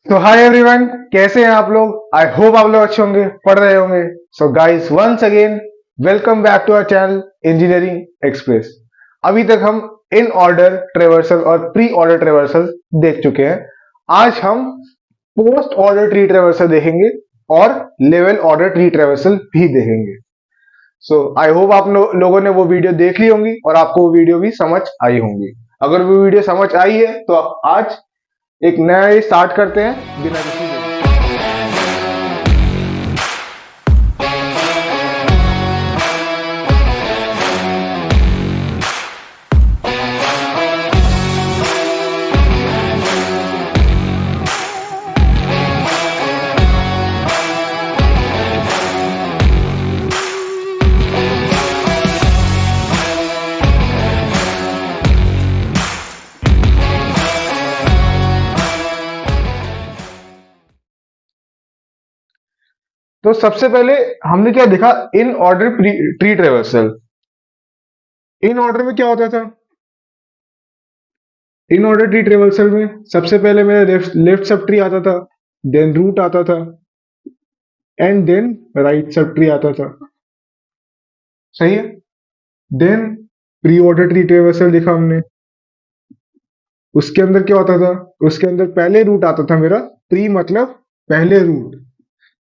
तो hi everyone, कैसे हैं आप लोग। आई होप आप लोग अच्छे होंगे, पढ़ रहे होंगे। So guys, once again welcome back to our channel engineering express. अभी तक हम इन ऑर्डर ट्रेवर्सल और प्री ऑर्डर ट्रेवर्सल देख चुके हैं। आज हम पोस्ट ऑर्डर ट्री ट्रेवर्सल देखेंगे और लेवल ऑर्डर ट्री ट्रेवर्सल भी देखेंगे। सो आई होप आप लोगों ने वो वीडियो देख ली होंगी और आपको वो वीडियो भी समझ आई होंगी। अगर वो वीडियो समझ आई है तो आज एक नया स्टार्ट करते हैं बिना किसी देरी। तो सबसे पहले हमने क्या देखा, in order tree traversal. In order में क्या होता था, इन ऑर्डर ट्री ट्रेवर्सल में सबसे पहले मेरा लेफ्ट सब ट्री आता था, देन रूट आता था and then right sub tree आता था। सही है। Then pre order tree traversal देखा हमने, उसके अंदर क्या होता था, उसके अंदर पहले रूट आता था मेरा, प्री मतलब पहले root,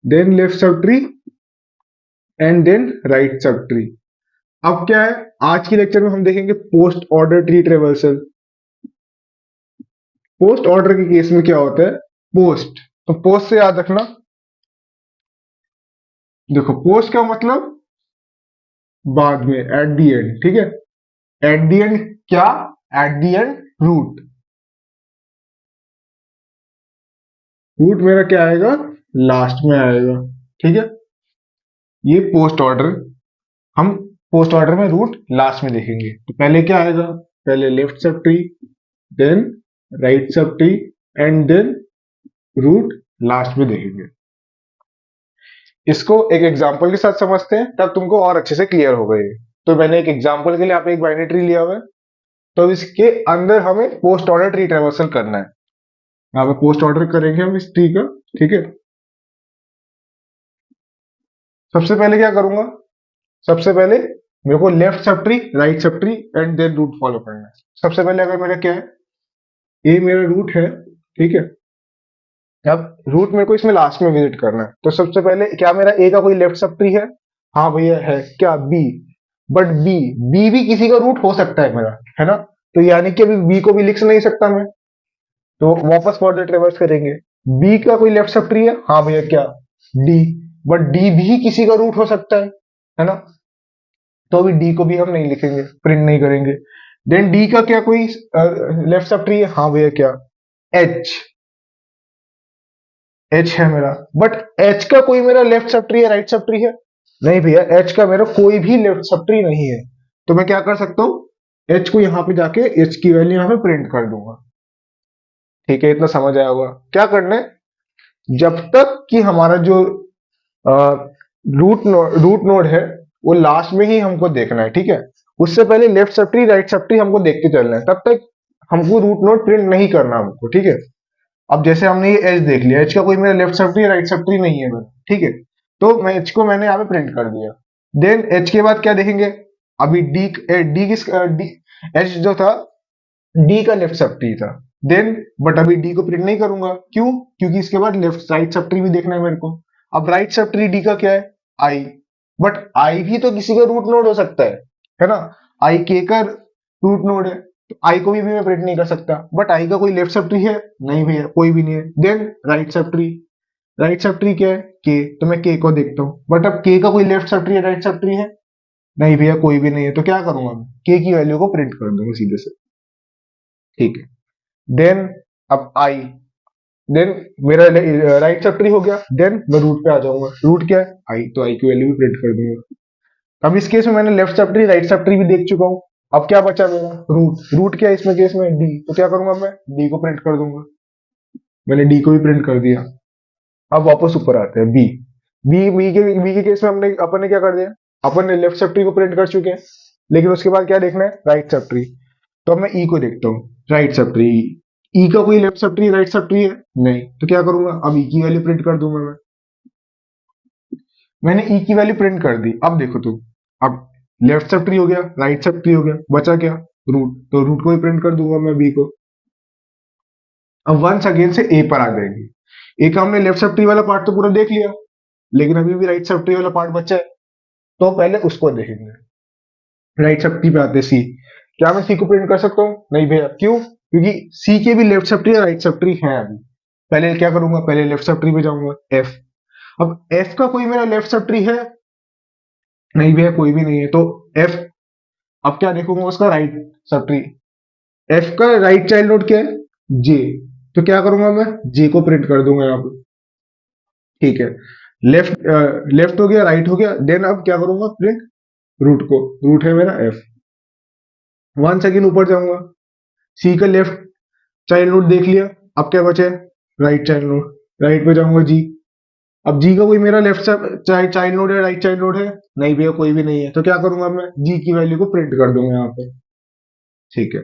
then left sub tree and then right sub tree. अब क्या है, आज के लेक्चर में हम देखेंगे post order tree traversal. Post order के केस में क्या होता है, पोस्ट, तो पोस्ट से याद रखना। देखो, पोस्ट का मतलब बाद में, एट द एंड, ठीक है। एट द एंड क्या, at the end root. Root मेरा क्या आएगा, लास्ट में आएगा, ठीक है। ये पोस्ट ऑर्डर, हम पोस्ट ऑर्डर में रूट लास्ट में देखेंगे। तो पहले क्या आएगा, पहले left sub tree, then right sub tree and then root last में देखेंगे। इसको एक एग्जांपल के साथ समझते हैं, तब तुमको और अच्छे से क्लियर होगा ये। तो मैंने एक एग्जांपल के लिए यहाँ पे एक बाइनरी ट्री लिया हुआ है, तो इसके अंदर हमें पोस्ट ऑर्डर ट्री ट्रेवर्सल करना है। यहाँ पे पोस्ट ऑर्डर करेंगे हम इस ट्री का, ठीक है। सबसे पहले क्या करूंगा, सबसे पहले मेरे को left sub tree, right sub tree and then root follow करना है। सबसे पहले अगर मेरा क्या है, ए मेरा रूट है, ठीक है। अब रूट मेरे को इसमें लास्ट में विजिट करना है, तो सबसे पहले क्या मेरा ए का कोई लेफ्ट सब ट्री है, हाँ भैया है। क्या, बी, बट बी, बी भी किसी का रूट हो सकता है मेरा, है ना। तो यानी कि अभी बी को भी लिख नहीं सकता मैं, तो वापस फॉर्दर ट्रेवर्स करेंगे। बी का कोई लेफ्ट सब ट्री है, हाँ भैया क्या, डी, बट डी भी किसी का रूट हो सकता है ना। तो अभी डी को भी हम नहीं लिखेंगे, प्रिंट नहीं करेंगे। देन डी का क्या कोई लेफ्ट सब ट्री है, हाँ भैया क्या, एच, एच है मेरा। बट एच का कोई मेरा लेफ्ट सब ट्री है, राइट सब ट्री है, नहीं भैया, एच का मेरा कोई भी लेफ्ट सब ट्री नहीं है। तो मैं क्या कर सकता हूं, एच को यहां पे जाके एच की वैल्यू यहां पे प्रिंट कर दूंगा। ठीक है, इतना समझ आया होगा। क्या करना है, जब तक कि हमारा जो रूट नोड है वो लास्ट में ही हमको देखना है, ठीक है। उससे पहले left sub tree, right sub tree हमको देखते चलना है, तब तक हमको रूट नोड प्रिंट नहीं करना हमको, ठीक है। अब जैसे हमने ये एच देख लिया, एच का कोई मेरा left sub tree, right sub tree नहीं है मेरा, ठीक है। तो मैं एच को मैंने यहाँ पे प्रिंट कर दिया। देन एच के बाद क्या देखेंगे, अभी डी, डी किस, डी, एच जो था डी का लेफ्ट सब ट्री था। देन बट अभी डी को प्रिंट नहीं करूंगा, क्यों, क्योंकि इसके बाद लेफ्ट राइट सब ट्री भी देखना है मेरे को। अब राइट सब ट्री डी का क्या है, आई, बट आई भी तो किसी का रूट नोड हो सकता है ना। आई के का रूट नोड है, तो आई को भी मैं प्रिंट नहीं कर सकता। बट आई का कोई लेफ्ट सब ट्री है, नहीं भैया कोई भी नहीं है। Then right sub tree, right sub tree क्या है, के, तो मैं के को देखता हूँ। बट अब के का कोई लेफ्ट सब ट्री है, राइट सब ट्री है, नहीं भैया कोई भी नहीं है। तो क्या करूंगा मैं, के की वैल्यू को प्रिंट कर दूंगा सीधे से, ठीक है। देन अब आई, देन मेरा राइट सब ट्री हो गया। देन मैं रूट पे आ जाऊंगा, रूट क्या है, आई, तो आई की वैल्यू भी प्रिंट कर दूंगा। अब इस केस में मैंने left sub tree, right sub tree भी देख चुका हूँ। अब क्या बचा मेरा, रूट, रूट क्या है इसमें केस में, डी, तो क्या करूंगा मैं, डी को प्रिंट कर दूंगा। मैंने डी को भी प्रिंट कर दिया। अब वापस ऊपर आते हैं, बी, बी के केस में हमने अपन ने क्या कर दिया, अपन ने लेफ्ट सब ट्री को प्रिंट कर चुके हैं, लेकिन उसके बाद क्या देखना है, राइट सब ट्री। तो अब मैं ई को देखता हूँ, राइट सब ट्री, ई का कोई left sub tree right sub tree है नहीं, तो क्या करूंगा, अब ई की वैल्यू प्रिंट कर दूंगा मैंने ई की वैल्यू प्रिंट कर दी। अब देखो तुम, अब लेफ्ट सब ट्री हो गया, राइट सब ट्री हो गया, बचा क्या, रूट, तो रूट को ही प्रिंट कर दूंगा मैं बी को। अब वंस अगेन से ए पर आ जाएंगे। ए का हमने लेफ्ट सब ट्री वाला पार्ट तो पूरा देख लिया, लेकिन अभी भी राइट सब ट्री वाला पार्ट बचा है, तो पहले उसको देखेंगे। राइट सब ट्री पे आते सी, क्या मैं सी को प्रिंट कर सकता हूँ, नहीं भैया, क्यों, क्योंकि सी के भी लेफ्ट सब ट्री और राइट सब ट्री है अभी। पहले क्या करूंगा, पहले लेफ्ट सब ट्री पे जाऊंगा, एफ। अब एफ का कोई मेरा लेफ्ट सब ट्री है, नहीं भैया कोई भी नहीं है, तो एफ, अब क्या देखूंगा उसका राइट सब ट्री। एफ का राइट चाइल्ड नोड क्या है, जे, तो क्या करूंगा मैं, जे को प्रिंट कर दूंगा यहाँ पे, ठीक है। लेफ्ट लेफ्ट हो गया, राइट हो गया, देन अब क्या करूंगा, प्रिंट रूट को, रूट है मेरा एफ। वन सेकेंड ऊपर जाऊंगा, सी का लेफ्ट चाइल्ड नोड देख लिया, अब क्या बचे, राइट चाइल्ड नोड, राइट पे जाऊंगा जी। अब जी का कोई मेरा लेफ्ट चाइल्ड नोड है, राइट चाइल्ड नोड है, नहीं भैया कोई भी नहीं है, तो क्या करूंगा मैं, जी की वैल्यू को प्रिंट कर दूंगा यहाँ पे, ठीक है।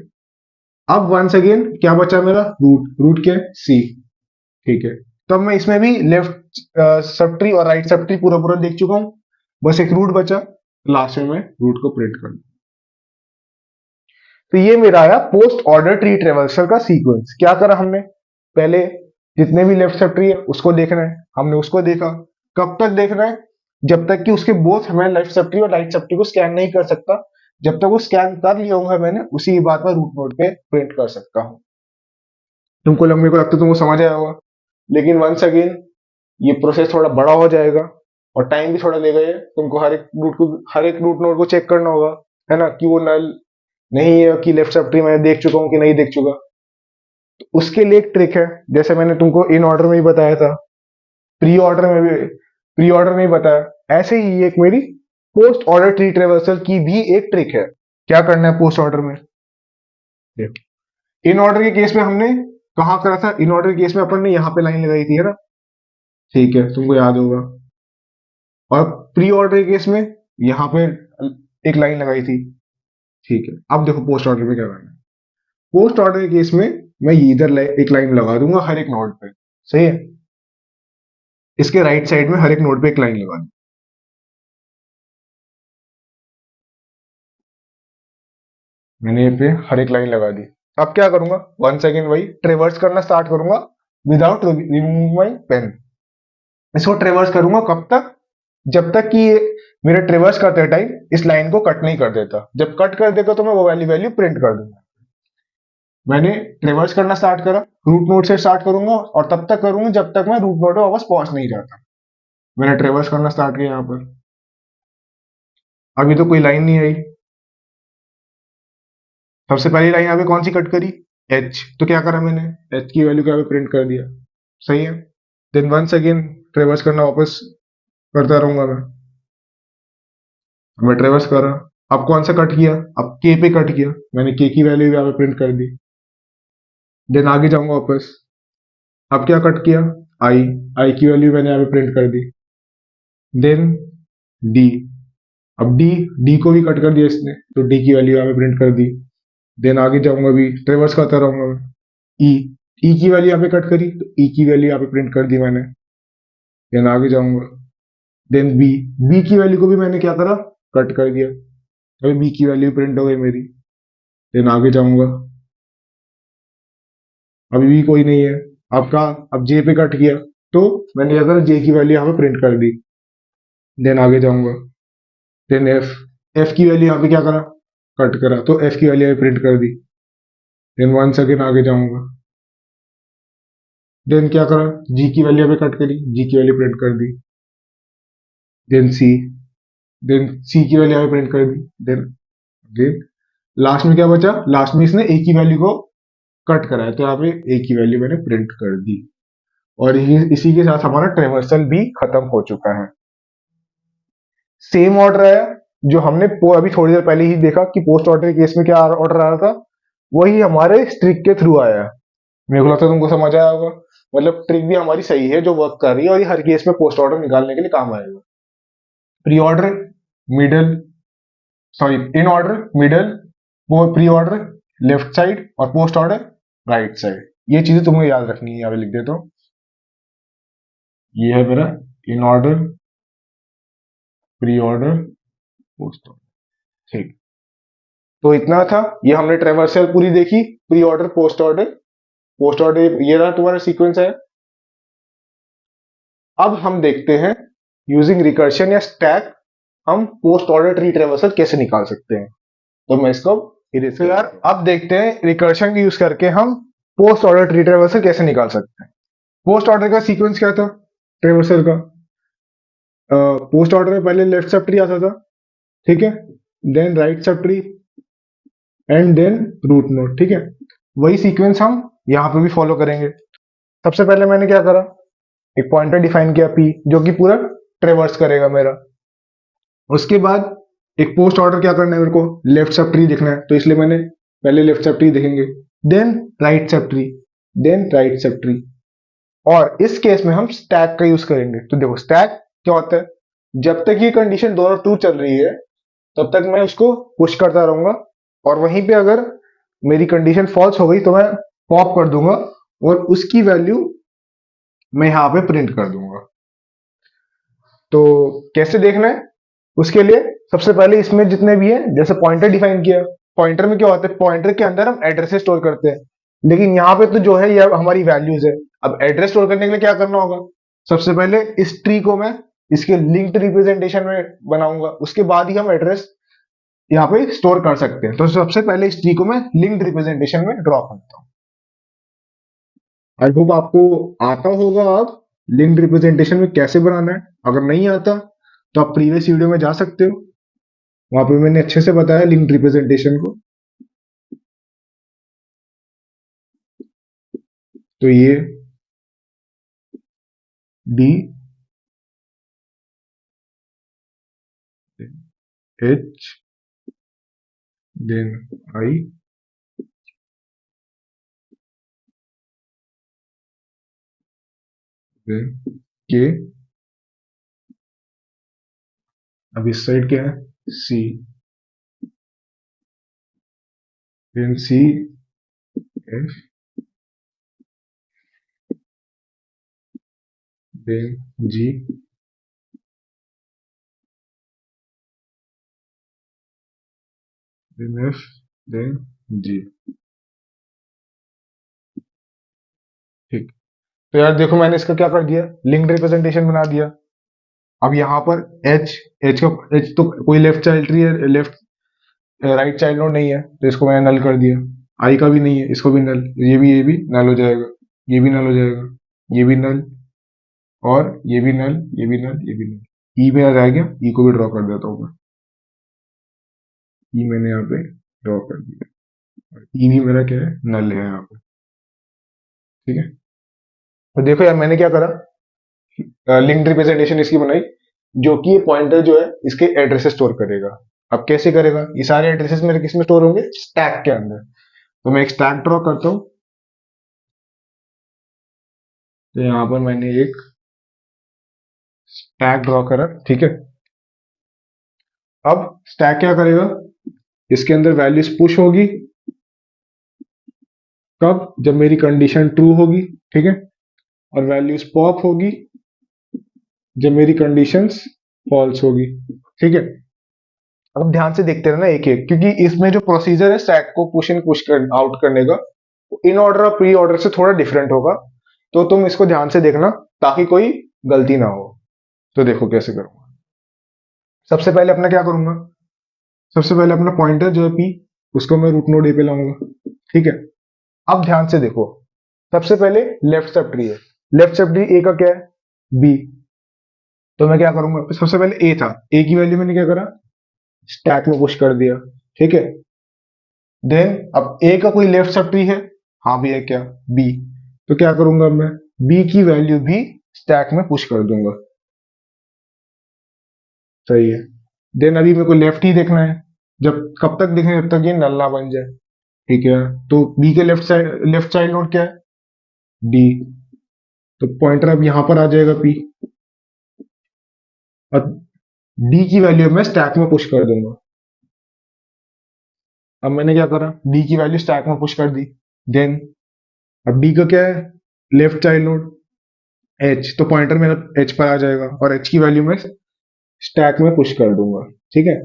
अब वंस अगेन क्या बचा मेरा, रूट, रूट क्या है, सी, ठीक है। तो अब मैं इसमें भी लेफ्ट सब ट्री और राइट सब ट्री पूरा पूरा देख चुका हूं, बस एक रूट बचा, लास्ट में मैं रूट को प्रिंट कर दूं। तो ये मेरा आया पोस्ट ऑर्डर ट्री ट्रेवर्सल का सीक्वेंस। क्या करा हमने, पहले जितने भी लेफ्ट सब ट्री है उसको देखना है, हमने उसको देखा। कब तक देखना है, जब तक कि उसके बोथ हमें लेफ्ट सब ट्री और राइट सब ट्री को स्कैन नहीं कर सकता। जब तक वो स्कैन कर लिया होगा मैंने, उसी बात में रूट नोड पे प्रिंट कर सकता हूँ। तुमको मेरे को लगता है तुमको समझ आया होगा, लेकिन वंस अगेन ये प्रोसेस थोड़ा बड़ा हो जाएगा और टाइम भी थोड़ा लेगा। ये तुमको हर एक रूट नोड को चेक करना होगा, है ना, कि वो नल नहीं है, कि लेफ्ट सब ट्री मैंने देख चुका हूँ कि नहीं देख चुका। तो उसके लिए एक ट्रिक है, जैसे मैंने तुमको इन ऑर्डर में ही बताया था, प्री ऑर्डर में ही बताया, ऐसे ही एक मेरी पोस्ट ऑर्डर ट्री ट्रेवर्सल की भी एक ट्रिक है। क्या करना है पोस्ट ऑर्डर में, देखो, इन ऑर्डर के केस में हमने कहा करा था, इन ऑर्डर के केस में अपन ने यहाँ पे लाइन लगाई थी, है ना, ठीक है, तुमको याद होगा। और प्री ऑर्डर के केस में यहाँ पे एक लाइन लगाई थी, ठीक है। अब देखो पोस्ट ऑर्डर में क्या करना है, पोस्ट ऑर्डर के केस में मैं इधर एक लाइन लगा दूंगा हर एक नोड पे, सही है। इसके राइट साइड में हर एक नोड पे एक लाइन लगा दूं, मैंने ये पे हर एक लाइन लगा दी। अब क्या करूंगा, वन सेकेंड वही ट्रेवर्स करना स्टार्ट करूंगा विदाउट रिमूविंग माई पेन। इसको ट्रेवर्स करूंगा कब तक, जब तक कि ये मेरे ट्रेवर्स करते टाइम इस लाइन को कट नहीं कर देता। जब कट कर देगा तो मैं वो वाली वैल्यू प्रिंट कर दूंगा। मैंने ट्रेवर्स करना स्टार्ट करा, रूट नोड से स्टार्ट करूंगा और तब तक करूंगा जब तक मैं रूट नोड पे वापस पहुंच नहीं जाता। मैंने ट्रेवर्स करना स्टार्ट किया यहाँ पर, अभी तो कोई लाइन नहीं आई। सबसे पहली लाइन यहाँ पे कौन सी कट करी, एच, तो क्या करा मैंने, एच की वैल्यू क्या प्रिंट कर दिया, सही है। देन वंस अगेन ट्रेवर्स करना वापस करता रहूंगा मैं ट्रेवर्स कर रहा। अब कौन सा कट किया, अब के पे कट किया, मैंने के की वैल्यू यहाँ पे प्रिंट कर दी। देन आगे जाऊंगा वापस, अब क्या कट किया, आई, आई की वैल्यू मैंने यहाँ पे प्रिंट कर दी। देन डी, अब डी, डी को भी कट कर दिया इसने, तो डी की वैल्यू यहाँ पे प्रिंट कर दी। देन आगे जाऊंगा, भी ट्रेवर्स करता रहूंगा मैं, ई, ई की वैल्यू यहाँ पे कट करी, तो ई की वैल्यू यहाँ पे प्रिंट कर दी मैंने। देन आगे जाऊंगा, देन बी, बी की वैल्यू को भी मैंने क्या करा, कट कर दिया, अभी बी की वैल्यू प्रिंट हो गई मेरी। देन आगे जाऊंगा, अभी भी कोई नहीं है, आपका, अब जे पे कट किया, तो मैंने क्या करा, जे की वैल्यू यहाँ पे प्रिंट कर दी। देन आगे जाऊंगा, देन एफ, एफ की वैल्यू यहाँ पे क्या करा, कट करा, तो एफ की वैल्यू प्रिंट कर दी। देन वंस अगेन आगे जाऊंगा, देन क्या करा, जी की वैल्यू पे कट करी, जी की वैल्यू प्रिंट कर दी। देन सी, देन सी की वैल्यू यहाँ पे प्रिंट कर दी। देन देन लास्ट में क्या बचा, लास्ट में इसने ए की वैल्यू को कट करा है, तो यहाँ पे ए की वैल्यू मैंने प्रिंट कर दी। और इसी के साथ हमारा ट्रेवर्सल भी खत्म हो चुका है। सेम ऑर्डर है जो हमने अभी थोड़ी देर पहले ही देखा कि पोस्ट ऑर्डर के केस में क्या ऑर्डर आ रहा था, वही हमारे ट्रिक के थ्रू आया है। मेरे को लगता है तुमको समझ आया होगा, मतलब ट्रिक भी हमारी सही है जो वर्क कर रही है, और ये हर केस में पोस्ट ऑर्डर निकालने के लिए काम आएगा। Pre order, middle, sorry, in order, middle, pre order left side और पोस्ट ऑर्डर राइट साइड। ये चीजें तुम्हें याद रखनी है, यहाँ पे लिख देता हूँ। ये है मेरा in order, pre order, post order. ठीक, तो इतना था, ये हमने ट्रेवर्सल पूरी देखी, pre order, post order. Post order ये रहा तुम्हारा सीक्वेंस है। अब हम देखते हैं यूजिंग रिकर्शन या स्टैक हम पोस्ट ऑर्डर ट्री ट्रेवर्सल कैसे निकाल सकते हैं। तो मैं इसको इरेज कर यार, अब देखते हैं रिकर्शन का यूज करके हम पोस्ट ऑर्डर ट्री ट्रेवर्सल कैसे निकाल सकते हैं। पोस्ट ऑर्डर का सीक्वेंस क्या था ट्रेवर्सल का? पोस्ट ऑर्डर में पहले लेफ्ट सब ट्री आता था, ठीक है, then right sub tree and then root node, ठीक है। वही सीक्वेंस हम यहाँ पे भी फॉलो करेंगे। सबसे पहले मैंने क्या करा, एक पॉइंटर डिफाइन किया पी, जो कि पूरा ट्रेवर्स करेगा मेरा। उसके बाद एक पोस्ट ऑर्डर क्या करना है मेरे को, लेफ्ट सब ट्री देखना है, तो इसलिए मैंने पहले लेफ्ट सब ट्री देखेंगे, then right sub tree, then right sub tree. और इस केस में हम स्टैक का यूज करेंगे। तो देखो स्टैक क्या होता है, जब तक ये कंडीशन दोनों ट्रू चल रही है तब तक मैं उसको पुश करता रहूंगा, और वहीं पे अगर मेरी कंडीशन फॉल्स हो गई तो मैं पॉप कर दूंगा और उसकी वैल्यू मैं यहाँ पे प्रिंट कर दूंगा। तो कैसे देखना है उसके लिए, सबसे पहले इसमें जितने भी है, जैसे पॉइंटर डिफाइन किया, पॉइंटर में क्या होता है, पॉइंटर के अंदर हम एड्रेसेस स्टोर करते हैं, लेकिन यहाँ पे तो जो है ये हमारी वैल्यूज है। अब एड्रेस स्टोर करने के लिए क्या करना होगा, सबसे पहले इस ट्री को मैं इसके लिंक्ड रिप्रेजेंटेशन में बनाऊंगा, उसके बाद ही हम एड्रेस यहाँ पे स्टोर कर सकते हैं। तो सबसे पहले इस ट्री को मैं लिंक्ड रिप्रेजेंटेशन में ड्रॉ करता हूँ। आई होप आपको आता होगा अब लिंक्ड रिप्रेजेंटेशन में कैसे बनाना है। अगर नहीं आता तो आप प्रीवियस वीडियो में जा सकते हो, वहां पे मैंने अच्छे से बताया लिंक्ड रिप्रेजेंटेशन को। तो ये D H then I then K, अब इस साइड क्या है, C, then C F, then G, then F, then G. ठीक, तो यार देखो मैंने इसका क्या कर दिया, लिंक्ड रिप्रेजेंटेशन बना दिया। अब यहाँ पर एच, एच का एच तो कोई लेफ्ट चाइल्ड ट्री है, लेफ्ट राइट चाइल्ड नोड नहीं है, तो इसको मैंने नल कर दिया। आई का भी नहीं है, इसको भी नल, ये भी नल हो जाएगा, ये भी नल हो जाएगा, ये भी नल, और ये भी नल, ये भी नल, ये भी नल। ई मेरा रह गया, ई को भी ड्रॉ कर देता हूँ मैं, ई मैंने यहाँ पे ड्रॉ कर दिया, ई भी मेरा क्या है, नल है यहाँ पे, ठीक है। तो देखो यार मैंने क्या करा, लिंक्ड रिप्रेजेंटेशन इसकी बनाई, जो कि ये पॉइंटर जो है इसके एड्रेसेस स्टोर करेगा। अब कैसे करेगा, ये सारे एड्रेसेस मेरे किस में स्टोर होंगे, स्टैक के अंदर। तो मैं एक स्टैक ड्रॉ करता हूँ। तो यहाँ पर मैंने एक स्टैक ड्रॉ करा, ठीक है। अब स्टैक क्या करेगा, इसके अंदर वैल्यूज पुश होगी कब, जब मेरी कंडीशन ट्रू होगी, ठीक है, और वैल्यूज पॉप होगी जब मेरी कंडीशंस फॉल्स होगी, ठीक है। अब ध्यान से देखते रहना एक एक, क्योंकि इसमें जो प्रोसीजर है स्टैक को पुश इन पुश कर आउट करने का, इन ऑर्डर और प्री ऑर्डर से थोड़ा डिफरेंट होगा। तो तुम इसको ध्यान से देखना ताकि कोई गलती ना हो। तो देखो कैसे करूंगा, सबसे पहले अपना क्या करूंगा, सबसे पहले अपना पॉइंटर जो है पी, उसको मैं रूट नोड ए पे लाऊंगा, ठीक है। अब ध्यान से देखो, सबसे पहले लेफ्ट सब ट्री है, लेफ्ट सब ट्री ए का क्या है, बी। तो मैं क्या करूंगा, सबसे पहले ए था, ए की वैल्यू मैंने क्या करा, स्टैक में पुश कर दिया, ठीक है। देन अब ए का कोई लेफ्ट सब ट्री है, हाँ भी है क्या, बी। तो क्या करूंगा मैं, बी की वैल्यू भी स्टैक में पुश कर दूंगा, सही है। देन अभी मेरे को लेफ्ट ही देखना है, जब कब तक देखें, जब तक ये नल ना बन जाए, ठीक है। तो बी के left side, left child node क्या है, डी। तो पॉइंटर अब यहां पर आ जाएगा पी, और डी की वैल्यू मैं स्टैक में पुश कर दूंगा। अब मैंने क्या करा, डी की वैल्यू स्टैक में पुश कर दी, देन अब डी का क्या है, लेफ्ट चाइल्ड नोड एच, तो पॉइंटर मेरा एच पर आ जाएगा और एच की वैल्यू मैं स्टैक में पुश कर दूंगा। ठीक है,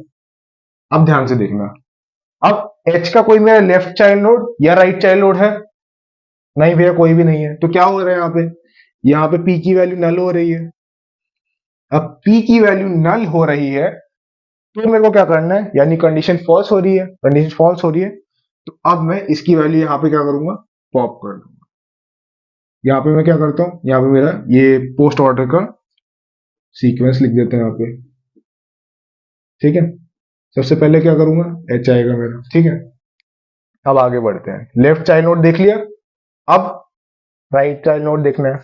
अब ध्यान से देखना, अब एच का कोई मेरा लेफ्ट चाइल्ड नोड या राइट चाइल्ड नोड है? नहीं भैया, कोई भी नहीं है। तो क्या हो रहा है यहाँ पे, यहाँ पे पी की वैल्यू नल हो रही है। अब पी की वैल्यू नल हो रही है तो मेरे को क्या करना है, यानी कंडीशन फॉल्स हो रही है, कंडीशन फॉल्स हो रही है, तो अब मैं इसकी वैल्यू यहाँ पे क्या करूंगा, पॉप कर दूंगा। यहाँ पे मैं क्या करता हूँ, यहाँ पे मेरा ये पोस्ट ऑर्डर का सीक्वेंस लिख देते हैं यहाँ पे। ठीक है, सबसे पहले क्या करूंगा, एच आएगा मेरा। ठीक है, अब आगे बढ़ते हैं। लेफ्ट चाइल्ड नोड देख लिया, अब राइट चाइल्ड नोड देखना है।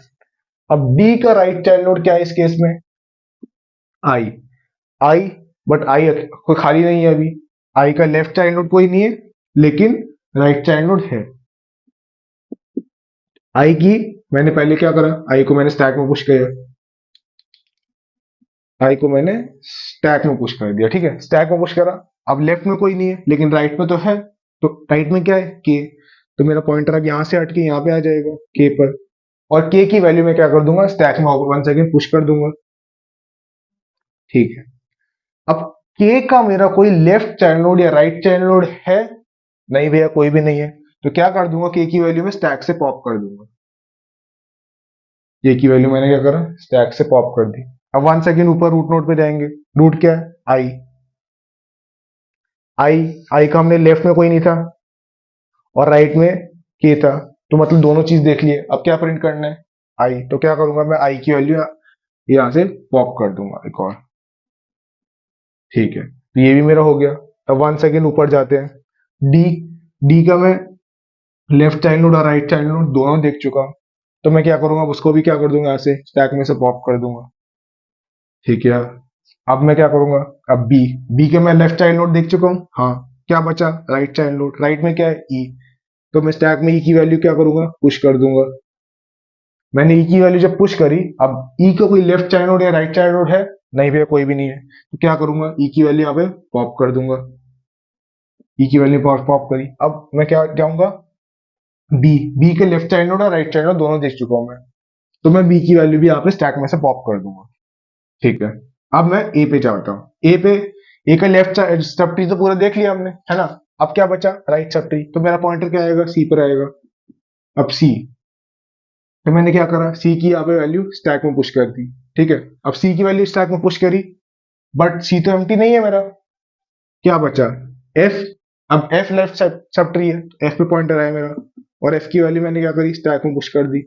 अब डी का राइट चाइल्ड नोड क्या है इस केस में, आई। आई, बट आई कोई खाली नहीं है अभी। आई का लेफ्ट चाइल्ड नोड कोई नहीं है, लेकिन राइट चाइल्ड नोड है। आई की मैंने पहले क्या करा, आई को मैंने स्टैक में पुश किया, आई को मैंने स्टैक में पुश कर दिया। ठीक है, स्टैक में पुश करा। अब लेफ्ट में कोई नहीं है, लेकिन राइट में तो है। तो राइट में क्या है, के। तो मेरा पॉइंटर अब यहाँ से हट के यहाँ पे आ जाएगा, के पर। और के की वैल्यू मैं क्या कर दूंगा, स्टैक में वन सेकेंड पुश कर दूंगा। ठीक है, अब के का मेरा कोई लेफ्ट चाइल्ड नोड या राइट चाइल्ड नोड है? नहीं भैया, कोई भी नहीं है। तो क्या कर दूंगा, के की वैल्यू में स्टैक से पॉप कर दूंगा। के की वैल्यू मैंने क्या करा, स्टैक से पॉप कर दी। अब वन सेकेंड ऊपर रूट नोड पे जाएंगे। रूट क्या है, आई। आई, आई का हमने लेफ्ट में कोई नहीं था और राइट में के था, तो मतलब दोनों चीज देख लिए। अब क्या प्रिंट करना है, आई। तो क्या करूंगा, मैं आई की वैल्यू यहां से पॉप कर दूंगा एक और। ठीक है, तो ये भी मेरा हो गया। अब वन सेकेंड ऊपर जाते हैं। डी, डी का मैं लेफ्ट चाइल्ड नोड और राइट चाइल्ड नोड दोनों देख चुका हूं। तो मैं क्या करूंगा, उसको भी क्या कर दूंगा, यहाँ से स्टैक में से पॉप कर दूंगा। ठीक है, अब मैं क्या करूंगा, अब बी, बी के मैं लेफ्ट चाइल्ड नोड देख चुका हूँ। हाँ, क्या बचा, राइट चाइल्ड नोड। राइट में क्या है, ई। तो मैं स्टैक में ई की वैल्यू क्या करूंगा, पुश कर दूंगा। मैंने ई की वैल्यू जब पुश करी, अब ई का कोई लेफ्ट चाइल्ड नोड या राइट चाइल्ड नोड है? नहीं भैया, कोई भी नहीं है। तो क्या करूंगा, ई की वैल्यू यहाँ पे पॉप कर दूंगा। ई की वैल्यू पॉप पॉप करी। अब मैं क्या जाऊंगा, बी, बी के लेफ्ट चाइल्ड नोड और राइट चाइल्ड नोड दोनों देख चुका हूं मैं। तो मैं बी की वैल्यू भी यहाँ पे स्टैक में से पॉप कर दूंगा। ठीक है, अब मैं ए पे जाता हूँ। ए पे, ए का लेफ्ट सब ट्री तो पूरा देख लिया हमने, है ना। अब क्या बचा, राइट सब ट्री। तो मेरा पॉइंटर क्या आएगा, सी पर आएगा। अब सी, तो मैंने क्या करा, सी की यहाँ पे वैल्यू स्टैक में पुश कर दी। ठीक है, अब सी की वैल्यू स्टैक में पुश करी, बट सी तो एम्प्टी नहीं है मेरा। क्या बचा, एफ। अब एफ लेफ्ट सब ट्री है, एफ पे पॉइंटर आया मेरा, और एफ की वैल्यू मैंने क्या करी, स्टैक में पुश कर दी।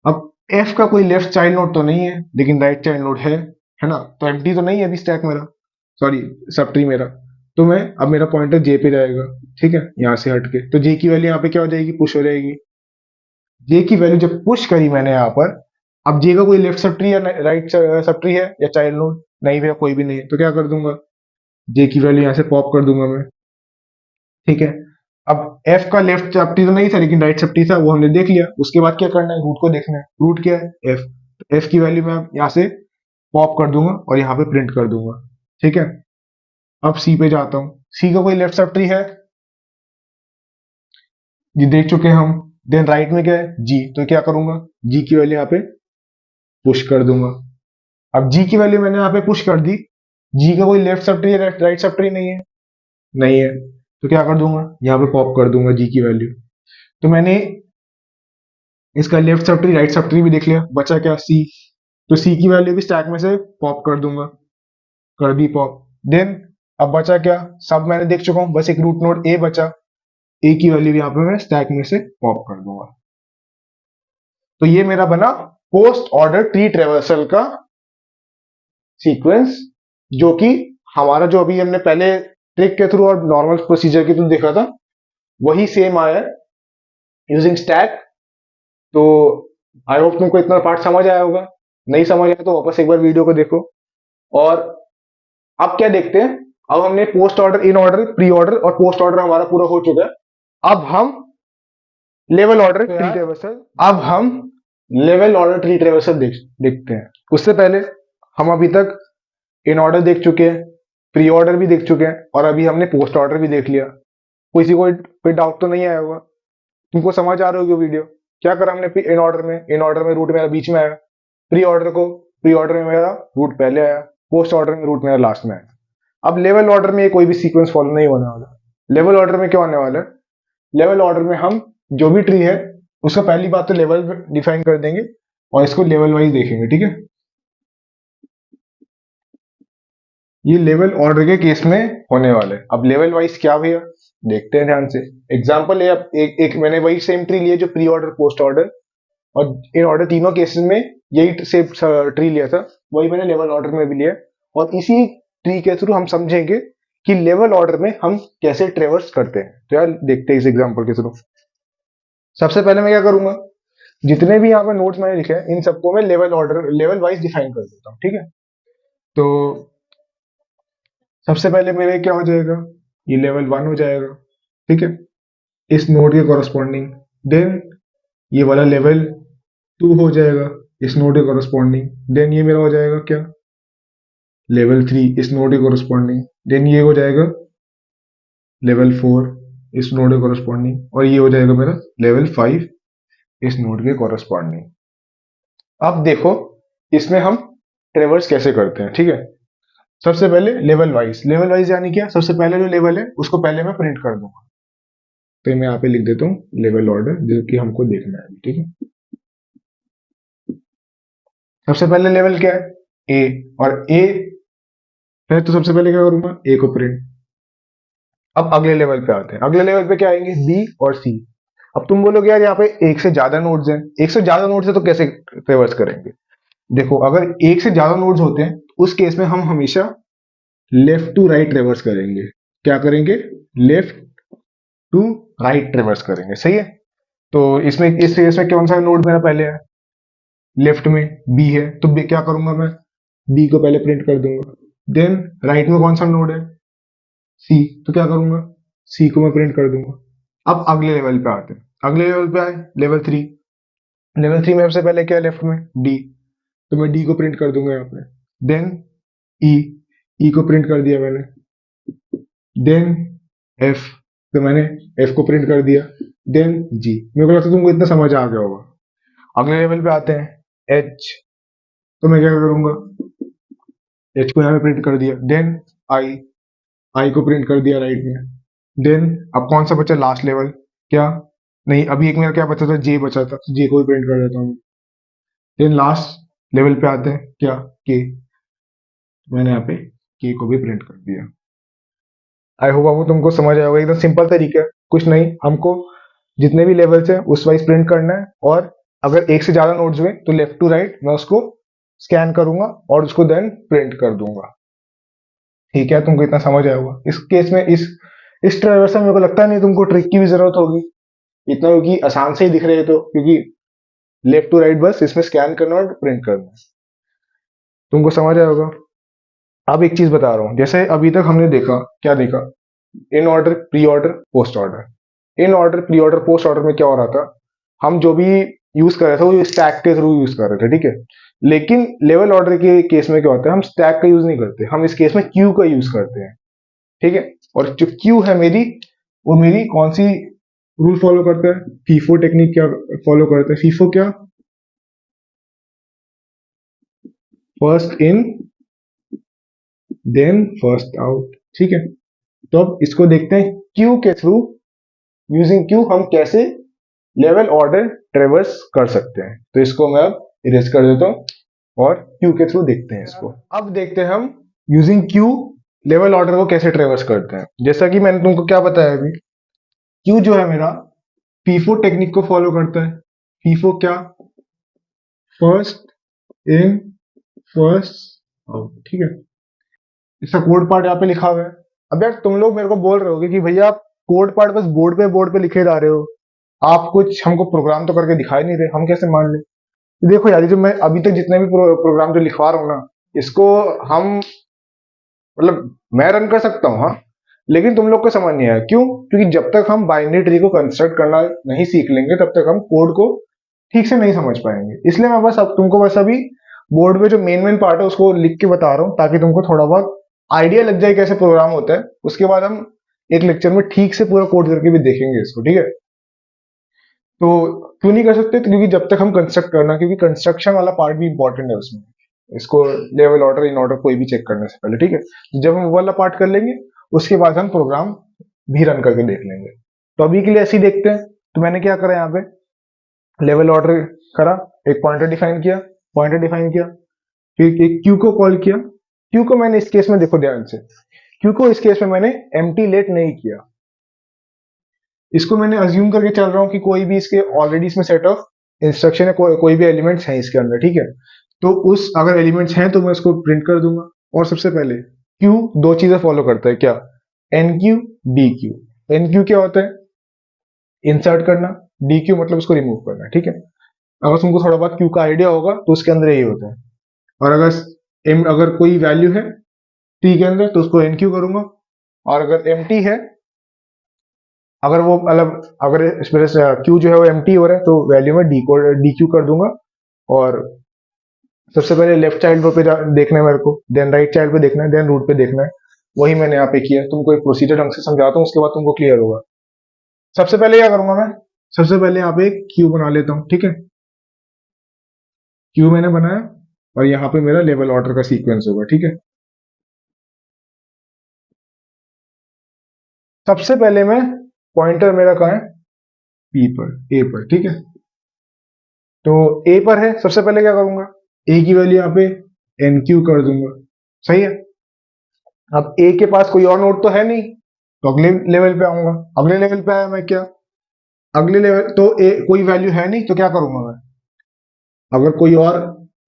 अब एफ का कोई लेफ्ट चाइल्ड नोड तो नहीं है, लेकिन राइट चाइल्ड नोड है ना। तो एम्प्टी तो नहीं है अभी स्टैक मेरा, सॉरी सब ट्री मेरा। तो मैं, अब मेरा पॉइंटर जे पे जाएगा। ठीक है, यहाँ से हट के, तो जे की वैल्यू यहाँ पे क्या हो जाएगी, पुश हो जाएगी। जे की वैल्यू जब पुश करी मैंने यहाँ पर, अब जे का कोई लेफ्ट सब ट्री या राइट सब ट्री है या चाइल्ड नोड? नहीं भैया, कोई भी नहीं है। तो क्या कर दूंगा, जे की वैल्यू यहाँ से पॉप कर दूंगा मैं। ठीक है, अब एफ का लेफ्ट सब ट्री तो नहीं था, लेकिन राइट सब ट्री था, वो हमने देख लिया। उसके बाद क्या करना है, रूट को देखना है। रूट क्या है, एफ। तो एफ की वैल्यू मैं यहाँ से पॉप कर दूंगा और यहाँ पे प्रिंट कर दूंगा। ठीक है, अब सी पे जाता हूँ। सी का कोई लेफ्ट सब ट्री है, जी देख चुके हैं हम। देन राइट में क्या है, जी। तो क्या करूंगा, जी की वैल्यू यहाँ पे पुश कर दूंगा। अब जी की वैल्यू मैंने यहाँ पे पुश कर दी। जी का कोई लेफ्ट सब ट्री है, राइट सब ट्री नहीं है, नहीं है। तो क्या कर दूंगा, यहाँ पे पॉप कर दूंगा जी की वैल्यू। तो मैंने इसका left sub tree right sub tree भी देख लिया, बचा क्या, सी। तो सी की वैल्यू भी स्टैक में से पॉप कर दूंगा, कर दी पॉप। देन अब बचा क्या, सब मैंने देख चुका हूं, बस एक रूट नोड ए बचा। ए की वैल्यू यहाँ पे मैं स्टैक में से पॉप कर दूंगा। तो ये मेरा बना पोस्ट ऑर्डर ट्री ट्रेवर्सल का सीक्वेंस, जो कि हमारा जो अभी हमने पहले ट्रिक के थ्रू और नॉर्मल प्रोसीजर के थ्रू देखा था, वही सेम आया यूजिंग स्टैक। तो आई होप तुमको इतना पार्ट समझ आया होगा। नहीं समझ आया तो वापस एक बार वीडियो को देखो। और अब क्या देखते हैं, अब हमने post order, in order, pre order और पोस्ट ऑर्डर हमारा पूरा हो चुका है। अब हम लेवल ऑर्डर ट्री ट्रेवर्सल, अब हम लेवल ऑर्डर ट्री ट्रेवर्सल देखते हैं। उससे पहले हम अभी तक इन ऑर्डर देख चुके हैं, प्री ऑर्डर भी देख चुके हैं, और अभी हमने पोस्ट ऑर्डर भी देख लिया। किसी को कोई डाउट तो नहीं आया होगा। तुमको समझ आ रही होगी वीडियो। क्या करा हमने इन ऑर्डर में रूट मेरा बीच में आया, प्री ऑर्डर में मेरा रूट पहले आया, पोस्ट ऑर्डर में रूट मेरा लास्ट में आया। अब लेवल ऑर्डर में ये कोई भी सीक्वेंस फॉलो नहीं होने वाला। लेवल ऑर्डर में क्या होने वाला है, लेवल ऑर्डर में हम जो भी ट्री है उसका पहली बात तो लेवल डिफाइन कर देंगे और इसको लेवल वाइज देखेंगे, ठीक है। ये लेवल ऑर्डर के केस में होने वाला है। अब लेवल वाइज क्या भैया, देखते हैं ध्यान से। एग्जांपल है, अब एक मैंने वही सेम ट्री लिया जो प्री ऑर्डर पोस्ट ऑर्डर और इन ऑर्डर, तीनों केसेस में यही सेम ट्री लिया था, वही मैंने लेवल ऑर्डर में भी लिया। और इसी ट्री के थ्रू हम समझेंगे कि लेवल ऑर्डर में हम कैसे ट्रेवर्स करते हैं। तो यार देखते हैं इस एग्जांपल के थ्रू। सबसे पहले मैं क्या करूंगा, जितने भी यहाँ पर नोट्स मैंने लिखे हैं इन सबको मैं लेवल वाइज डिफाइन कर देता हूँ, ठीक है। तो सबसे पहले मेरे क्या हो जाएगा, ये लेवल 1 हो जाएगा, ठीक है, इस नोड के कॉरस्पॉन्डिंग। देन ये वाला लेवल 2 हो जाएगा इस नोड के कॉरस्पॉन्डिंग। देन ये मेरा हो जाएगा क्या, लेवल 3 इस नोड के कॉरस्पॉन्डिंग। देन ये हो जाएगा लेवल 4 इस नोड के कॉरस्पॉन्डिंग। और ये हो जाएगा मेरा लेवल 5 इस नोड के कॉरस्पॉन्डिंग। अब देखो इसमें हम ट्रेवर्स कैसे करते हैं, ठीक है। सबसे पहले लेवल वाइज यानी क्या, सबसे पहले जो लेवल है उसको पहले मैं प्रिंट कर दूंगा। तो मैं यहाँ पे लिख देता हूँ लेवल ऑर्डर, जो कि हमको देखना है, ठीक है। सबसे पहले लेवल क्या है, ए, और ए है तो सबसे पहले क्या करूंगा, ए को प्रिंट। अब अगले लेवल पे आते हैं, अगले लेवल पे क्या आएंगे, बी और सी। अब तुम बोलोगे यार यहाँ पे एक से ज्यादा नोड्स हैं, एक से ज्यादा नोड्स है तो कैसे ट्रेवर्स करेंगे। देखो अगर एक से ज्यादा नोड्स होते हैं तो उस केस में हम हमेशा लेफ्ट टू राइट ट्रेवर्स करेंगे। क्या करेंगे, लेफ्ट टू राइट ट्रेवर्स करेंगे, सही है। तो इसमें इस केस में कौन सा नोड मेरा पहले है, लेफ्ट में बी है, तो क्या करूंगा मैं, बी को पहले प्रिंट कर दूंगा। देन राइट में कौन सा नोड है, सी, तो क्या करूंगा, सी को मैं प्रिंट कर दूंगा। अब अगले लेवल पे आते हैं, अगले लेवल पे आए लेवल 3। लेवल 3 में सबसे पहले क्या है, लेफ्ट में डी, तो मैं डी को प्रिंट कर दूंगा यहाँ पे। देन ई, ई को प्रिंट कर दिया मैंने। देन एफ, तो मैंने एफ को प्रिंट कर दिया। देन जी। मेरे को लगता है तुमको इतना समझ आ गया होगा। अगले लेवल पे आते हैं एच, तो मैं क्या करूंगा, एच को यहाँ पे प्रिंट कर दिया। देन आई, आई को प्रिंट कर दिया राइट में। देन अब कौन सा बचा लास्ट लेवल, क्या, नहीं अभी एक मेरा क्या बचा था, जे बचा था, जे को भी प्रिंट कर देता हूँ। देन लास्ट लेवल पे आते हैं क्या, के, मैंने यहाँ पे के को भी प्रिंट कर दिया। आई होप आपको तुमको समझ आया होगा, एकदम सिंपल तरीका है, कुछ नहीं, हमको जितने भी लेवल्स हैं उस वाइज प्रिंट करना है। और अगर एक से ज्यादा नोड्स हुए तो लेफ्ट टू राइट मैं उसको स्कैन करूंगा और उसको देन प्रिंट कर दूंगा। ठीक है, तुमको इतना समझ आया होगा। इस केस में इस ट्रेवर्स में मेरे को लगता नहीं तुमको ट्रिक की भी जरूरत होगी इतना, क्योंकि आसान से ही दिख रहे हैं, तो क्योंकि लेफ्ट टू राइट बस इसमें स्कैन करना और प्रिंट करना है, तुमको समझ आया होगा। अब एक चीज बता रहा हूँ, जैसे अभी तक हमने देखा, क्या देखा, in order pre order post order. In order pre order post order में क्या हो रहा था, हम जो भी यूज कर रहे थे वो स्टैक के थ्रू यूज कर रहे थे, ठीक है। लेकिन लेवल ऑर्डर के केस में क्या होता है, हम स्टैक का यूज नहीं करते, हम इस केस में क्यू का यूज करते हैं, ठीक है। और जो क्यू है मेरी, वो मेरी कौन सी रूल फॉलो करता है, फीफो टेक्निक क्या फॉलो करता है, फीफो क्या, first in then first out, ठीक है। तो अब इसको देखते हैं क्यू के थ्रू, यूजिंग क्यू हम कैसे लेवल ऑर्डर ट्रेवर्स कर सकते हैं। तो इसको मैं अब इरेज कर देता हूं और क्यू के थ्रू देखते हैं इसको। अब देखते हैं हम यूजिंग क्यू लेवल ऑर्डर को कैसे ट्रेवर्स करते हैं। जैसा कि मैंने तुमको क्या बताया अभी, क्यू जो है मेरा फीफो टेक्निक को फॉलो करता है। फीफो क्या, फर्स्ट इन फर्स्ट आउट, ठीक है। इसका कोड पार्ट यहाँ पे लिखा हुआ है। अब यार तुम लोग मेरे को बोल रहे होगे कि भैया आप कोड पार्ट बस बोर्ड पे लिखे जा रहे हो, आप कुछ हमको प्रोग्राम तो करके दिखाई नहीं रहे, हम कैसे मान ले। देखो यार, ये जो मैं अभी तक जितने भी प्रोग्राम जो लिखवा रहा हूँ ना, इसको हम मतलब मैं रन कर सकता हूँ, हाँ, लेकिन तुम लोग को समझ नहीं आया, क्यों, क्योंकि जब तक हम बाइनरी ट्री को कंस्ट्रक्ट करना नहीं सीख लेंगे तब तक हम कोड को ठीक से नहीं समझ पाएंगे। इसलिए मैं बस अब तुमको बस अभी बोर्ड पे जो मेन पार्ट है उसको लिख के बता रहा हूँ, ताकि तुमको थोड़ा बहुत आइडिया लग जाए कैसे प्रोग्राम होता है। उसके बाद हम एक लेक्चर में ठीक से पूरा कोड करके भी देखेंगे इसको, ठीक है। तो क्यों नहीं कर सकते? तो क्योंकि जब तक हम कंस्ट्रक्ट करना, क्योंकि कंस्ट्रक्शन वाला पार्ट भी इंपॉर्टेंट है उसमें, इसको लेवल ऑर्डर इन ऑर्डर कोई भी चेक करने से पहले, ठीक है। तो जब हम वो वाला पार्ट कर लेंगे, उसके बाद हम प्रोग्राम भी रन करके देख लेंगे। तो अभी के लिए ऐसे ही देखते हैं। तो मैंने क्या करा यहाँ पे, लेवल ऑर्डर करा, एक पॉइंटर डिफाइन किया, फिर एक क्यू को कॉल किया। क्यू को मैंने इस केस में, देखो ध्यान से, क्यू को इस केस में मैंने एम्प्टी लेट नहीं किया। इसको मैंने अज्यूम करके चल रहा हूँ कि कोई भी इसके ऑलरेडी इसमें सेट ऑफ इंस्ट्रक्शन है, कोई भी एलिमेंट्स हैं इसके अंदर, ठीक है। तो उस अगर एलिमेंट्स हैं तो मैं उसको प्रिंट कर दूंगा। और सबसे पहले क्यू दो चीजें फॉलो करता है, क्या? Enqueue, dequeue. Enqueue क्या होता है? इंसर्ट करना। डी क्यू मतलब उसको रिमूव करना, ठीक है। अगर तुमको थोड़ा बहुत क्यू का आइडिया होगा तो उसके अंदर यही होता है। और अगर कोई वैल्यू है टी के अंदर तो उसको एन क्यू करूंगा। और अगर एम टी है, अगर वो मतलब अगर इसमें से क्यू जो है वो एम्प्टी हो रहा है तो वैल्यू में डी क्यू कर दूंगा। और सबसे पहले लेफ्ट चाइल्ड रो पे देखना है मेरे को, देन राइट चाइल्ड पे देखना है, देन रूट पे देखना है। वही मैंने यहाँ पे किया। तुमको एक प्रोसीजर ढंग से समझाता हूँ, उसके बाद तुमको क्लियर होगा। सबसे पहले क्या करूंगा मैं? सबसे पहले यहाँ पे एक क्यू बना लेता हूँ, ठीक है। क्यू मैंने बनाया और यहाँ पे मेरा लेवल ऑर्डर का सीक्वेंस होगा, ठीक है। सबसे पहले मैं, पॉइंटर मेरा कहाँ है? पी पर, ए पर, ठीक है। तो ए पर है, सबसे पहले क्या करूंगा? ए की वैल्यू यहाँ पे एन क्यू कर दूंगा, सही है। अब ए के पास कोई और नोड तो है नहीं, तो अगले लेवल पे आऊंगा। अगले लेवल पे आया मैं, क्या? अगले लेवल तो ए कोई वैल्यू है नहीं, तो क्या करूंगा मैं? अगर कोई और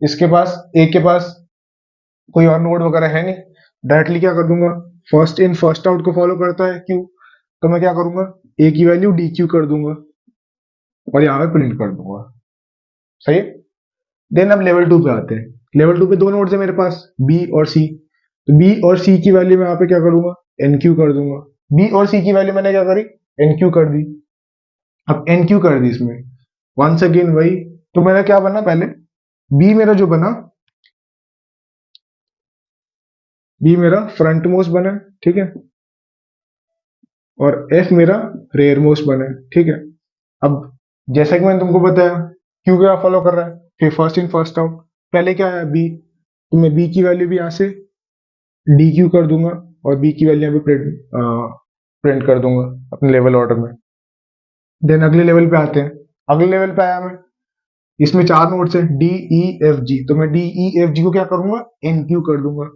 इसके पास, ए के पास कोई और नोड वगैरह है नहीं, डायरेक्टली क्या कर दूंगा? फर्स्ट इन फर्स्ट आउट को फॉलो करता है क्यू। तो मैं क्या करूंगा? ए की वैल्यू डी क्यू कर दूंगा और यहाँ पे प्रिंट कर दूंगा, सही है। देन अब लेवल टू पे आते हैं। लेवल टू पे दो नोड्स है मेरे पास, बी और सी। तो बी और सी की वैल्यू मैं यहाँ पे क्या करूंगा? एन क्यू कर दूंगा। बी और सी की वैल्यू मैंने क्या करी? एन क्यू कर दी। अब एन क्यू कर दी इसमें, वंस अगेन वही। तो मेरा क्या बना पहले? बी मेरा जो बना, बी मेरा फ्रंट मोस्ट बना, ठीक है। और एफ मेरा रेयर मोस्ट बना है, ठीक है। अब जैसा कि मैंने तुमको बताया, क्यू क्या फॉलो कर रहा है, फिर फर्स्ट इन फर्स्ट आउट। पहले क्या है? बी। तो मैं बी की वैल्यू भी यहाँ से डी क्यू कर दूंगा और बी की वैल्यू यहाँ पे प्रिंट कर दूंगा अपने लेवल ऑर्डर में। देन अगले लेवल पे आते हैं। अगले लेवल पे आया मैं, इसमें चार नोड्स है, डी ई एफ जी। तो मैं डी ई एफ जी को क्या करूंगा? एन क्यू कर दूंगा।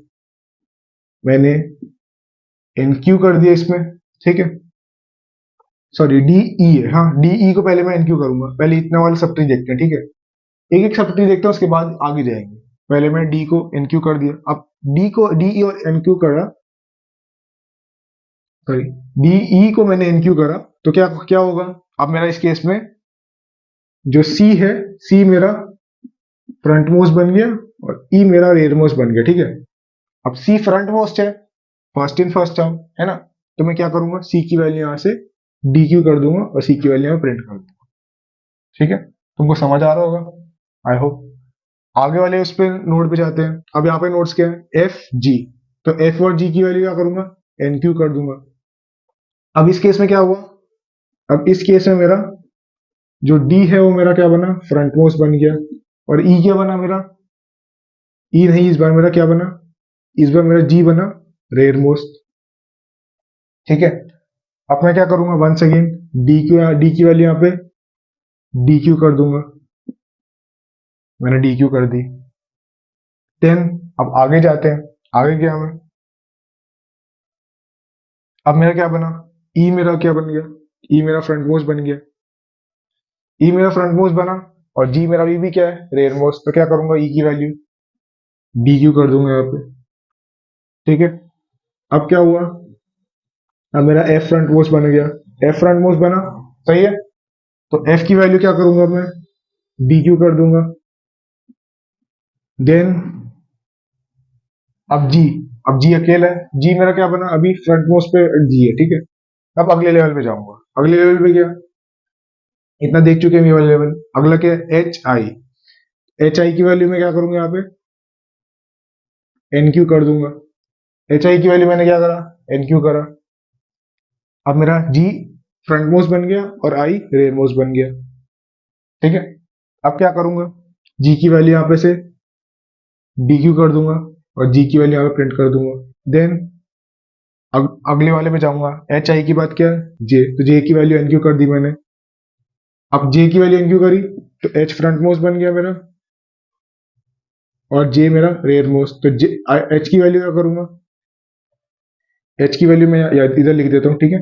मैंने एन क्यू कर दिया इसमें, ठीक है। सॉरी, डी ई है, हाँ, डी ई को पहले मैं एन क्यू करूंगा। पहले इतना वाला सब ट्री देखते हैं, ठीक है। एक एक सब ट्री देखते हैं, उसके बाद आगे जाएंगे। पहले मैं डी को एन क्यू कर दिया। अब डी को डी ई और एन क्यू करा, सॉरी, डी ई को मैंने एन क्यू करा। तो क्या क्या होगा? अब मेरा इस केस में जो सी है, सी मेरा फ्रंट मोस्ट बन गया और ई मेरा रेयर मोस्ट बन गया, ठीक है। अब सी फ्रंट मोस्ट है, फर्स्ट इन फर्स्ट आउट है ना। तो मैं क्या करूंगा? सी की वैल्यू यहां से डी क्यू कर दूंगा और सी की वैल्यू में प्रिंट कर दूंगा, ठीक है। तुमको समझ आ रहा होगा, आई होप। आगे वाले उस पे नोड पे जाते हैं। अब यहाँ पे नोड्स क्या है? F G. तो एफ और जी की वैल्यू क्या करूंगा? एन क्यू कर दूंगा। अब इस केस में क्या हुआ? अब इस केस में मेरा जो डी है वो मेरा क्या बना? फ्रंट मोस्ट बन गया। और ई क्या बना मेरा? ई नहीं, इस बार मेरा क्या बना? इस बार मेरा जी बना रेयर मोस्ट, ठीक है। अब मैं क्या करूंगा? वंस अगेन डी की वैल्यू यहाँ पे डी क्यू कर दूंगा। मैंने डी क्यू कर दी। देन अब आगे जाते हैं। आगे क्या मैं, अब मेरा क्या बना? ई मेरा क्या बन गया? ई मेरा फ्रंट मोस्ट बन गया। ई मेरा फ्रंट मोस्ट बना और जी मेरा भी क्या है? Rear most. तो क्या करूंगा? ई की वैल्यू डी क्यू कर दूंगा यहाँ पे, ठीक है। अब क्या हुआ? अब मेरा एफ फ्रंट मोस्ट बन गया। एफ फ्रंट मोस्ट बना, सही है। तो एफ की वैल्यू क्या करूंगा मैं? डी क्यू कर दूंगा। देन अब जी, अब जी अकेला है। जी मेरा क्या बना? अभी फ्रंट मोस्ट पे जी है, ठीक है। अब अगले लेवल पे जाऊंगा। अगले लेवल पे क्या? इतना देख चुके हैं ये वाला लेवल। अगला क्या? H I. एच आई की वैल्यू में क्या करूंगा? यहाँ पे एन क्यू कर दूंगा। एच आई की वैल्यू मैंने क्या करा? एन क्यू करा। अब मेरा जी फ्रंट मोस्ट बन गया और आई रेयर मोस्ट बन गया। ठीक है। अब क्या करूंगा, जी की वैल्यू यहाँ पे से डी क्यू कर दूंगा और जी की वैल्यू यहाँ पे प्रिंट कर दूंगा। देन अगले वाले में जाऊंगा, एच आई की बात क्या है जे, तो जे की वैल्यू एन क्यू कर दी मैंने। अब जे की वैल्यू एन क्यू करी तो एच फ्रंट मोस्ट बन गया मेरा और जे मेरा रेयर मोस्ट। तो जे एच की वैल्यू क्या करूंगा, एच की वैल्यू मैं इधर लिख देता हूँ, ठीक है।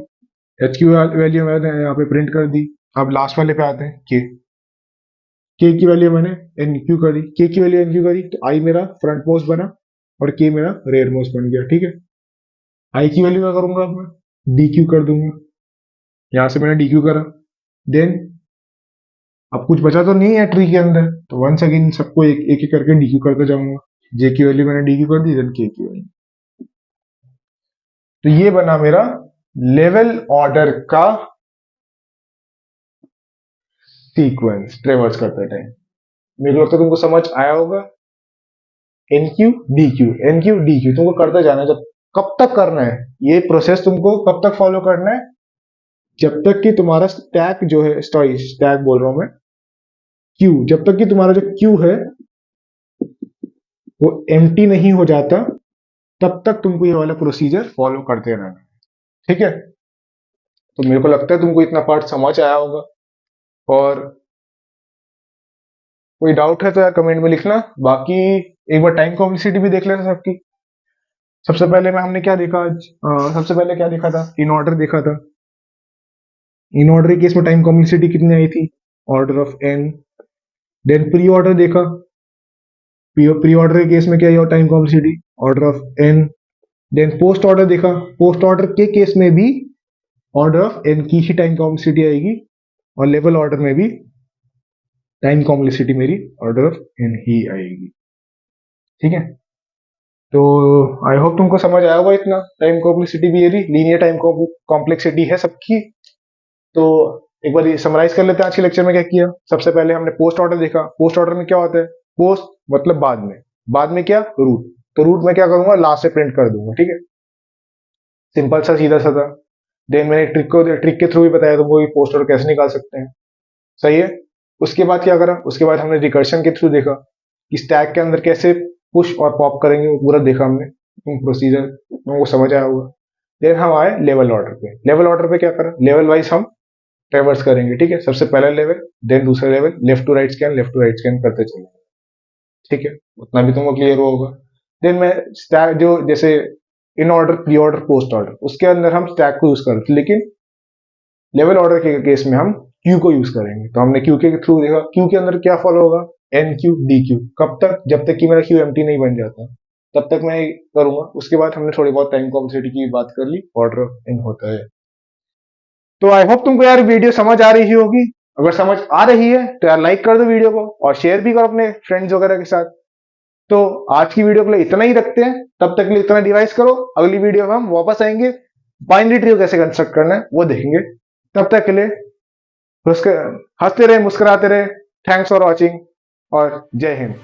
एच की वैल्यू मैंने यहाँ पे प्रिंट कर दी। अब लास्ट वाले पे आते हैं, के की वैल्यू मैंने एन क्यू करी, के की वैल्यू एन क्यू करी तो आई मेरा फ्रंट मोस्ट बना और के मेरा रेयर मोस्ट बन गया, ठीक है। आई की वैल्यू क्या करूंगा, अब मैं डी क्यू कर दूंगा, यहां से मैंने डी क्यू करा। देन अब कुछ बचा तो नहीं है ट्री के अंदर, तो वंस अगेन सबको एक एक करके डी क्यू करते जाऊंगा। जे की वैल्यू मैंने डी क्यू कर दी, देन के की वैल्यू। तो ये बना मेरा लेवल ऑर्डर का सीक्वेंस ट्रेवर्स करते टाइम। मेरे को लगता है तुमको समझ आया होगा। Enqueue dequeue, enqueue dequeue तुमको करते जाना है। जब कब तक करना है ये प्रोसेस, तुमको कब तक फॉलो करना है, जब तक कि तुम्हारा स्टैक जो है, सॉरी स्टैक बोल रहा हूं मैं, क्यू, जब तक कि तुम्हारा जो क्यू है वो एम्प्टी नहीं हो जाता, तब तक तुमको ये वाला प्रोसीजर फॉलो करते रहना है, ठीक है। तो मेरे को लगता है तुमको इतना पार्ट समझ आया होगा। और कोई डाउट है तो यार कमेंट में लिखना। बाकी एक बार टाइम कॉम्प्लेक्सिटी भी देख लेना सबकी। सबसे पहले में हमने क्या देखा आज, सबसे पहले क्या देखा था, इन ऑर्डर देखा था। इन ऑर्डर के केस में टाइम कॉम्प्लेक्सिटी कितनी आई थी, order of N. Then pre order देखा, प्री ऑर्डर के केस में क्या है time complexity, order of N. Then post order देखा, पोस्ट ऑर्डर के केस में भी ऑर्डर ऑफ एन की ही टाइम कॉम्प्लेक्सिटी आएगी और लेवल ऑर्डर में भी टाइम कॉम्प्लेक्सिटी मेरी ऑर्डर ऑफ एन ही आएगी, ठीक है। तो आई होप तुमको समझ आया होगा इतना। टाइम कॉम्प्लेक्सिटी भी ये लीनियर टाइम कॉम्प्लेक्सिटी है सबकी। तो एक बार समराइज कर लेते हैं आज के लेक्चर में क्या किया। सबसे पहले हमने पोस्ट ऑर्डर देखा। पोस्ट ऑर्डर में क्या होता है, पोस्ट मतलब बाद में, बाद में क्या रूट, तो रूट में क्या करूंगा लास्ट से प्रिंट कर दूंगा, ठीक है। सिंपल सा सीधा साधा। देन मैंने ट्रिक के थ्रू भी बताया तुमको कि पोस्ट ऑर्डर कैसे निकाल सकते हैं, सही है। उसके बाद क्या करा, उसके बाद हमने रिकर्शन के थ्रू देखा कि स्टैक के अंदर कैसे पुश और पॉप करेंगे, वो पूरा देखा हमने। प्रोसीजर तुमको समझ आया होगा। देन हम आए लेवल ऑर्डर पे। लेवल ऑर्डर पे क्या करा, लेवल वाइज हम ट्रेवर्स करेंगे, ठीक है। सबसे पहला लेवल, देन दूसरा level, left to right scan, left to right scan करते चलेंगे, ठीक है। उतना भी तुमको क्लियर होगा। देन मैं स्टैक जो जैसे in order, pre order, post order, उसके अंदर हम स्टैक को यूज करते, लेकिन लेवल ऑर्डर के केस में हम क्यू को यूज करेंगे। तो हमने क्यू के थ्रू देखा, क्यू के अंदर क्या फॉलो होगा, एन क्यू डी क्यू। कब तक, जब तक कि मेरा क्यू एम्प्टी नहीं बन जाता तब तक मैं करूंगा। उसके बाद हमने थोड़ी बहुत टाइम कॉम्प्लेक्सिटी की बात कर ली, ऑर्डर ऑफ एन होता है। तो आई होप तुमको यार वीडियो समझ आ रही होगी। अगर समझ आ रही है तो यार लाइक कर दो वीडियो को और शेयर भी करो अपने फ्रेंड्स वगैरह के साथ। तो आज की वीडियो के लिए इतना ही रखते हैं, तब तक के लिए इतना डिवाइस करो। अगली वीडियो में हम वापस आएंगे, बाइनरी ट्री को कैसे कंस्ट्रक्ट करना है वो देखेंगे। तब तक के लिए हंसते रहे, मुस्कुराते रहे। थैंक्स फॉर वॉचिंग और जय हिंद।